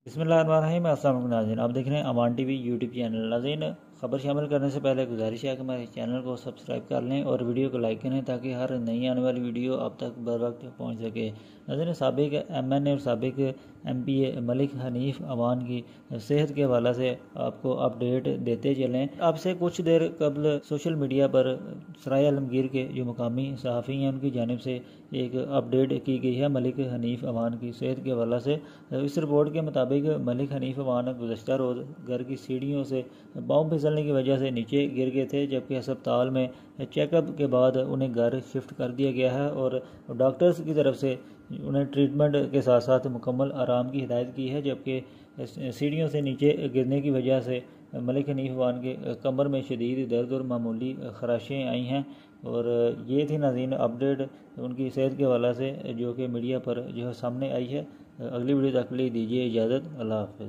बिस्मिल्लाहिर्रहमानिर्रहीम। अस्सलाम वालेकुम नाज़रीन, आप देख रहे हैं अवान टीवी यूट्यूब चैनल। नाज़रीन, खबर शामिल करने से पहले गुजारिश है कि हमारे चैनल को सब्सक्राइब कर लें और वीडियो को लाइक करें ताकि हर नई आने वाली वीडियो आप तक बर वक्त पहुँच सके। नाज़रीन, साबिक MNA और साबिक MPA मलिक हनीफ अवान की सेहत के हवाले से आपको अपडेट देते चलें। आपसे कुछ देर कबल सोशल मीडिया पर सराय आलमगीर के जो मुकामी सहाफ़ी हैं उनकी जानिब से एक अपडेट की गई है मलिक हनीफ अवान की सेहत के हवाले से। इस रिपोर्ट के मुताबिक मलिक हनीफ अवान गुज़श्ता रोज़ घर की सीढ़ियों से पाँव फिसलने की वजह से नीचे गिर गए थे, जबकि अस्पताल में चेकअप के बाद उन्हें घर शिफ्ट कर दिया गया है और डॉक्टर्स की तरफ से उन्हें ट्रीटमेंट के साथ साथ मुकम्मल आराम की हिदायत की है। जबकि सीढ़ियों से नीचे गिरने की वजह से मलिक हनीफ अवान के कमर में शदीद दर्द और मामूली खराशें आई हैं। और ये थी नाज़रीन अपडेट उनकी सेहत के हवाले से जो कि मीडिया पर जो है सामने आई है। अगली वीडियो तक के लिए दीजिए इजाज़त। अल्लाह हाफ़िज़।